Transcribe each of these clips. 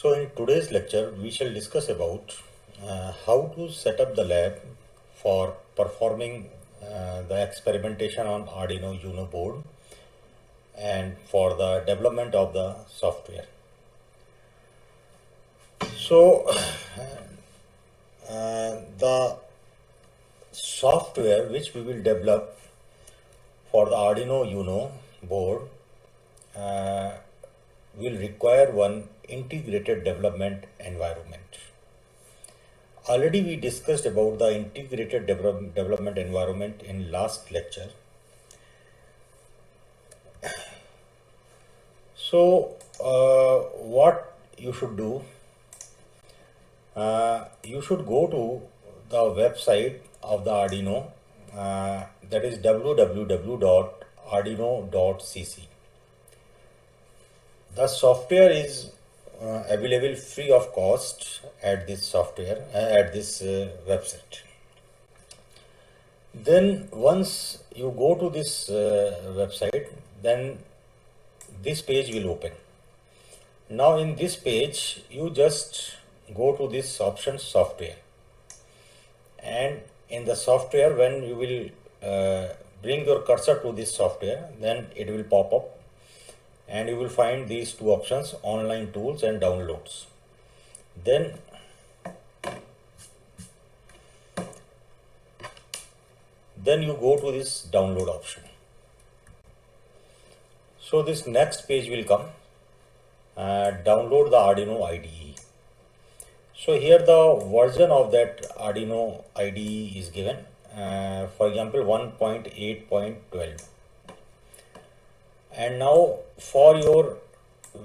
So in today's lecture, we shall discuss about how to set up the lab for performing the experimentation on Arduino Uno board and for the development of the software. So the software which we will develop for the Arduino Uno board will require one integrated development environment. Already we discussed about the integrated development environment in last lecture. So what you should do, you should go to the website of the Arduino, that is www.arduino.cc. The software is available free of cost at this website. Then once you go to this website, then this page will open. Now in this page, you just go to this option software, and in the software, when you will bring your cursor to this software, then it will pop up and you will find these two options, online tools and downloads. Then you go to this download option. So this next page will come, download the Arduino IDE. So here the version of that Arduino IDE is given, for example 1.8.12. And now for your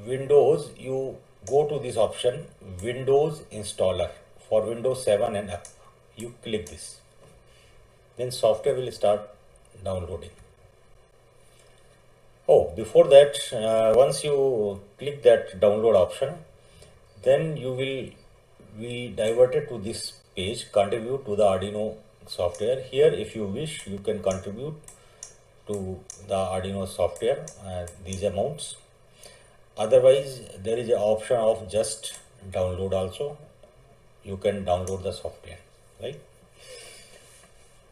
Windows, you go to this option, Windows Installer, for Windows 7 and up. You click this. Then software will start downloading. Oh, before that, once you click that download option, then you will be diverted to this page, contribute to the Arduino software. Here, if you wish, you can contribute to the Arduino software these amounts. Otherwise, there is an option of just download also. You can download the software, right?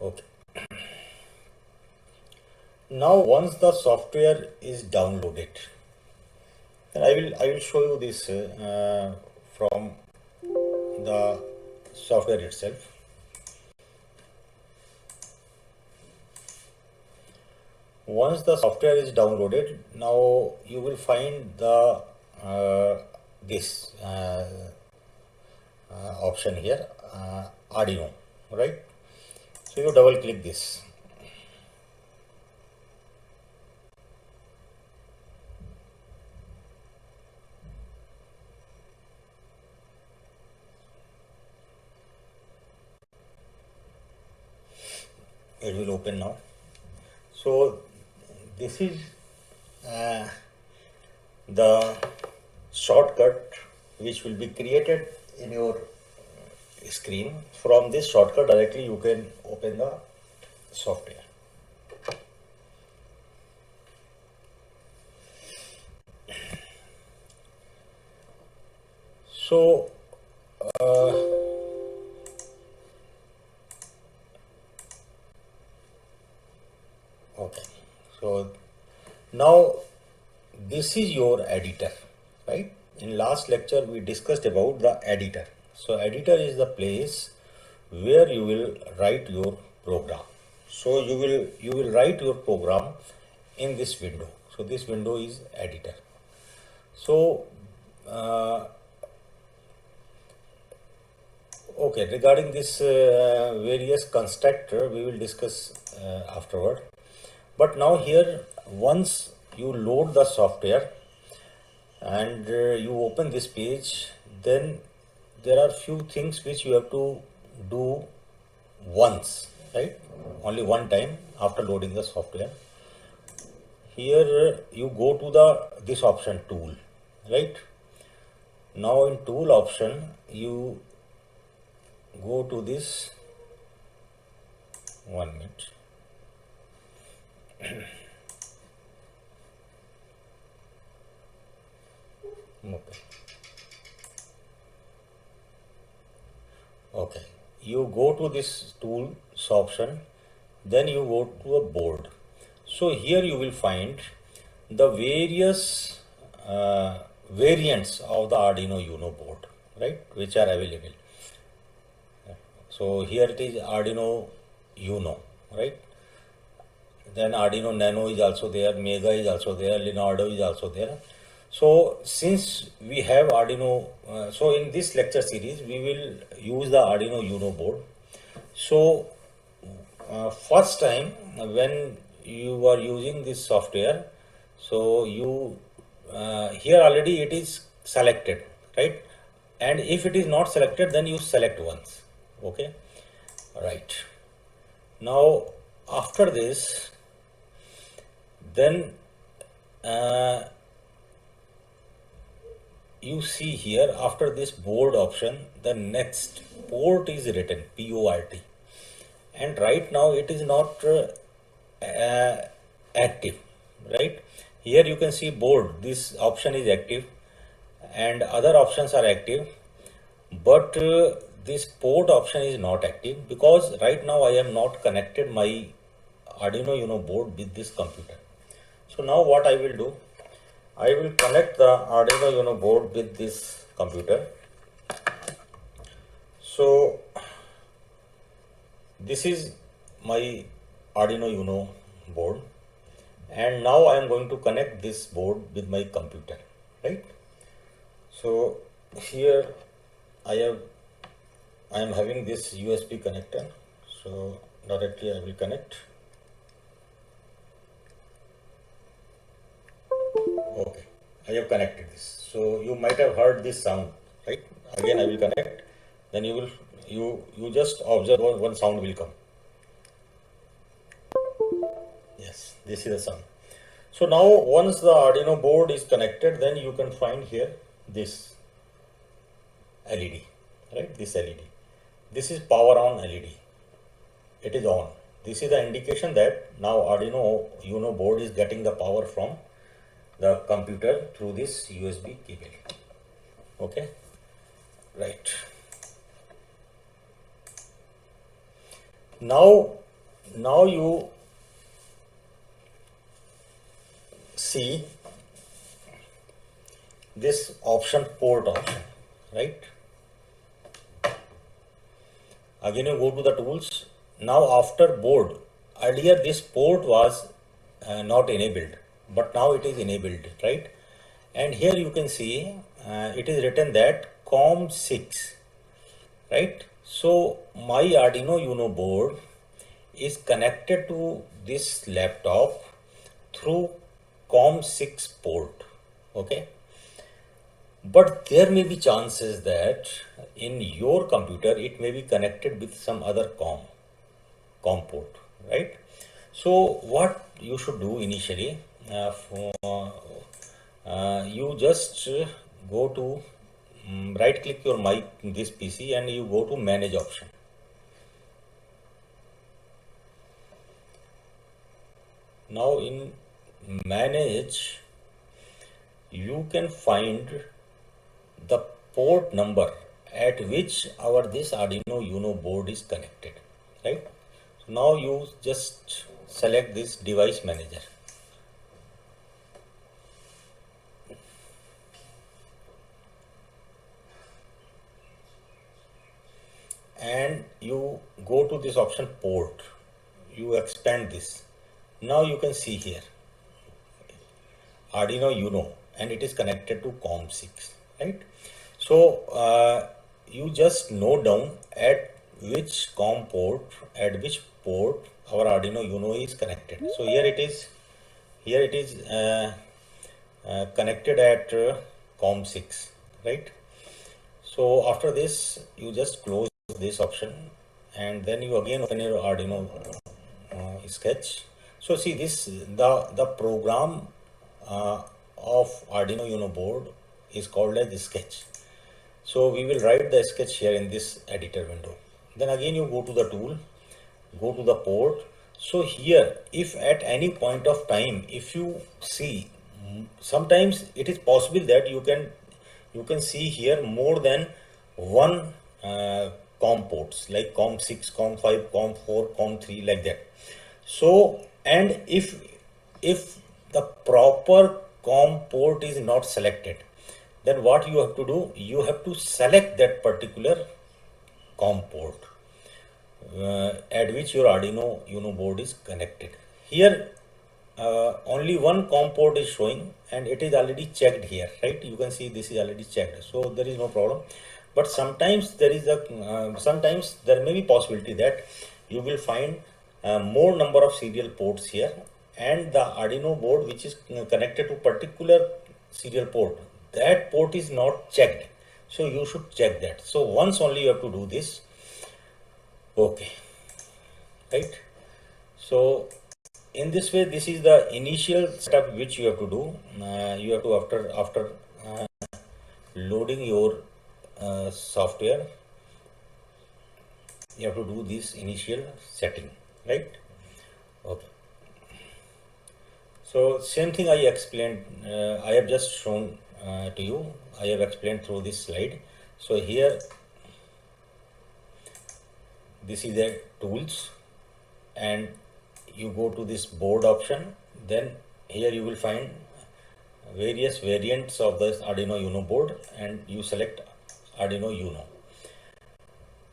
Okay. Now once the software is downloaded, then I will show you this from the software itself. Once the software is downloaded, now you will find the this option here, Arduino, right? So you double click this. It will open now. So this is the shortcut which will be created in your screen. From this shortcut directly you can open the software. So okay, so now this is your editor, right? In last lecture we discussed about the editor. So editor is the place where you will write your program. So you will write your program in this window. So this window is editor. So okay, regarding this various constructor we will discuss afterward. But now here, once you load the software and you open this page, then there are few things which you have to do once, right? Only one time after loading the software. Here you go to this option tool, right? Now in tool option you go to this, 1 minute. Okay. Okay, you go to this tools option, then you go to a board. So here you will find the various variants of the Arduino Uno board, right, which are available. So here it is Arduino Uno, right? Then Arduino Nano is also there, Mega is also there, Leonardo is also there. So since we have Arduino, so in this lecture series we will use the Arduino Uno board. So first time when you are using this software, so you here already it is selected, right? And if it is not selected, then you select once. Okay, right. Now after this, then you see here after this board option, the next port is written PORT, and right now it is not active, right? Here you can see board, this option is active and other options are active, but this port option is not active because right now I am not connected my Arduino Uno board with this computer. So now what I will do, I will connect the Arduino Uno board with this computer. So this is my Arduino Uno board, and now I am going to connect this board with my computer, right? So here I am having this USB connector, so directly I will connect. Okay, I have connected this. So you might have heard this sound, right? Again I will connect, then you just observe one sound will come. Yes, this is the sound. So now once the Arduino board is connected, then you can find here this LED, right? This LED. This is power on LED. It is on. This is the indication that now Arduino Uno board is getting the power from the computer through this USB cable. Okay, right. Now you see this option, port option, right? Again you go to the tools. Now after board, earlier this port was not enabled, but now it is enabled, right? And here you can see it is written that COM6, right? So my Arduino Uno board is connected to this laptop through COM6 port, okay? But there may be chances that in your computer it may be connected with some other COM port, right? So what you should do initially, you just go to right click your mic in this PC and you go to manage option. Now in manage you can find the port number at which this Arduino Uno board is connected, right? So now you just select this device manager. And you go to this option port, you expand this. Now you can see here Arduino Uno and it is connected to COM6, right? So you just note down at which COM port, at which port our Arduino Uno is connected. So here it is connected at COM6, right? So after this you just close this option and then you again open your Arduino sketch. So see this, the program of Arduino Uno board is called as sketch. So we will write the sketch here in this editor window. Then again you go to the tool, go to the port. So here if at any point of time if you see, sometimes it is possible that you can see here more than one COM ports like COM6, COM5, COM4, COM3, like that. So, and if the proper COM port is not selected, then what you have to do, you have to select that particular COM port at which your Arduino Uno board is connected. Here only one COM port is showing and it is already checked here, right? You can see this is already checked, so there is no problem. But sometimes there is a sometimes there may be possibility that you will find more number of serial ports here, and the Arduino board which is connected to particular serial port, that port is not checked, so you should check that. So once only you have to do this. Okay, right? So in this way, this is the initial step which you have to do. You have to after loading your software, you have to do this initial setting, right? Okay. So same thing I explained, I have just shown to you. I have explained through this slide. So here, this is the tools, and you go to this board option. Then here you will find various variants of this Arduino Uno board, and you select Arduino Uno.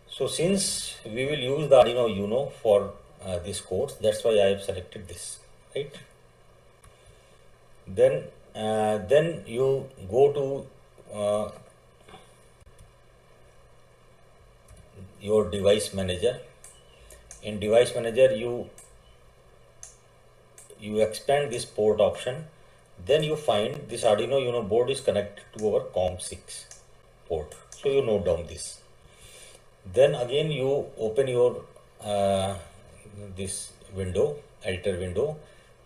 So since we will use the Arduino Uno for this course, that's why I have selected this, right? Then you go to your device manager. In device manager, you expand this port option. Then you find this Arduino Uno board is connected to our COM6 port. So you note down this. Then again you open your this window, editor window.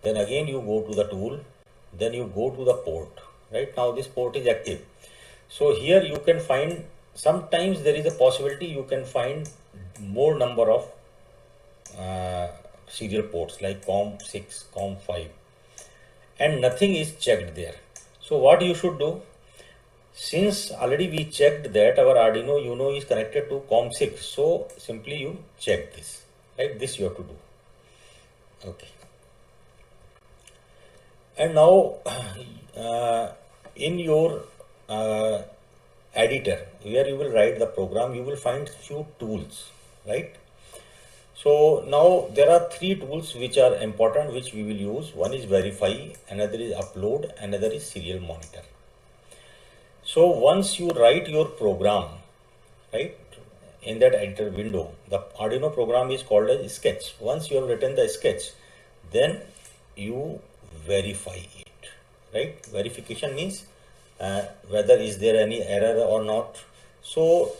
Then again you go to the tool. Then you go to the port. Right now this port is active. So here you can find, sometimes there is a possibility you can find more number of serial ports like COM6, COM5, and nothing is checked there. So what you should do, since already we checked that our Arduino Uno is connected to COM6, so simply you check this, right? This you have to do. Okay. And now in your editor where you will write the program, you will find few tools, right? So now there are three tools which are important, which we will use. One is verify, another is upload, another is serial monitor. So once you write your program, right, in that editor window, the Arduino program is called as sketch. Once you have written the sketch, then you verify it, right? Verification means whether is there any error or not. So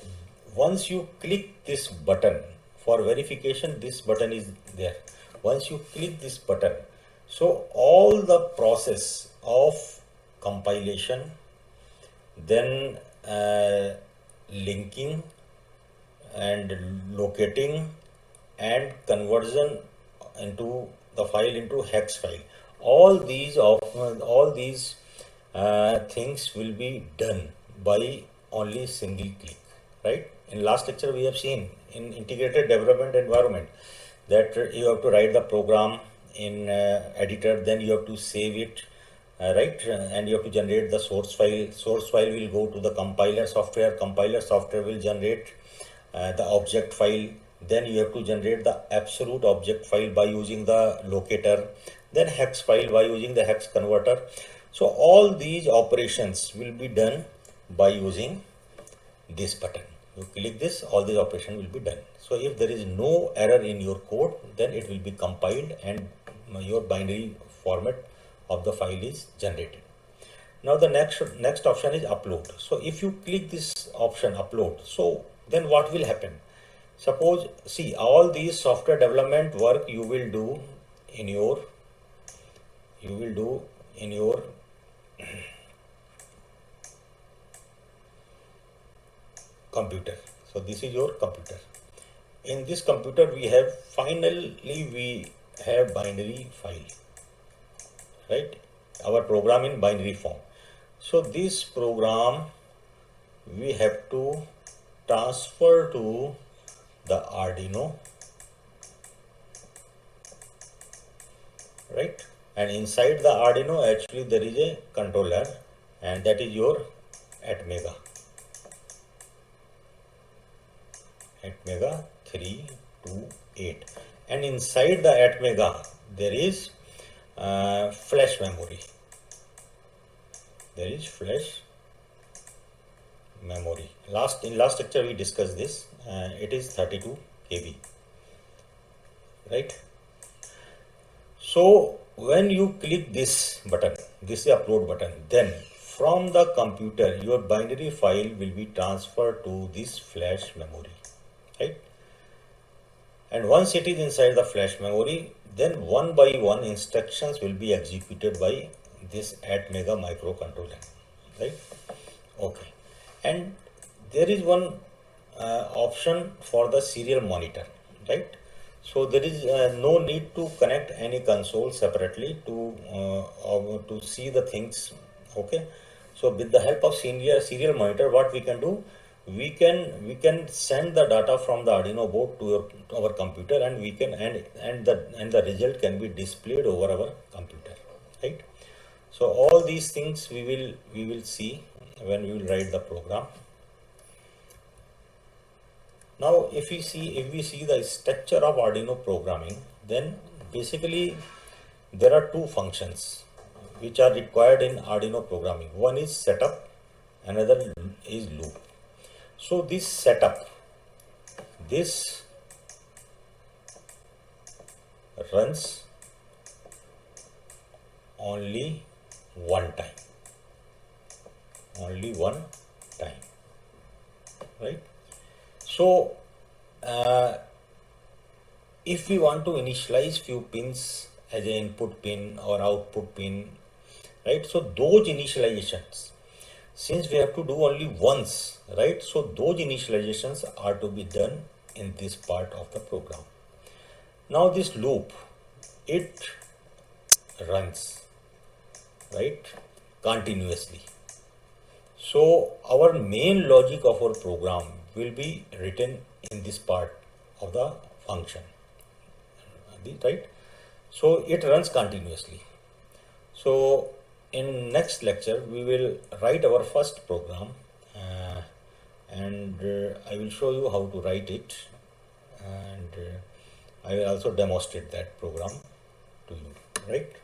once you click this button for verification, this button is there. Once you click this button, so all the process of compilation, then linking and locating and conversion into the file into hex file, all these things will be done by only single click, right? In last lecture we have seen in integrated development environment that you have to write the program in editor, then you have to save it, right, and you have to generate the source file. Source file will go to the compiler software will generate the object file. Then you have to generate the absolute object file by using the locator, then hex file by using the hex converter. So all these operations will be done by using this button. You click this, all these operations will be done. So if there is no error in your code, then it will be compiled and your binary format of the file is generated. Now the next option is upload. So if you click this option upload, so then what will happen? Suppose, see, all these software development work you will do in your computer. So this is your computer. In this computer we have binary file, right? Our program in binary form. So this program we have to transfer to the Arduino, right? And inside the Arduino actually there is a controller, and that is your Atmega 328, and inside the Atmega there is flash memory. There is flash memory. In last lecture we discussed this. It is 32 KB, right? So when you click this button, this is upload button, then from the computer your binary file will be transferred to this flash memory, right? And once it is inside the flash memory, then one by one instructions will be executed by this Atmega microcontroller, right? Okay. And there is one option for the serial monitor, right? So there is no need to connect any console separately to see the things. Okay. So with the help of serial monitor, what we can do, we can send the data from the Arduino board to our computer, and we can and the result can be displayed over our computer, right? So all these things we will see when we will write the program. Now if we see the structure of Arduino programming, then basically there are two functions which are required in Arduino programming. One is setup, another is loop. So this setup, this runs only one time, right? So if we want to initialize few pins as an input pin or output pin, right? So those initializations, since we have to do only once, right? So those initializations are to be done in this part of the program. Now this loop, it runs, right, continuously. So our main logic of our program will be written in this part of the function, right? So it runs continuously. So in next lecture we will write our first program, and I will show you how to write it, and I will also demonstrate that program to you, right?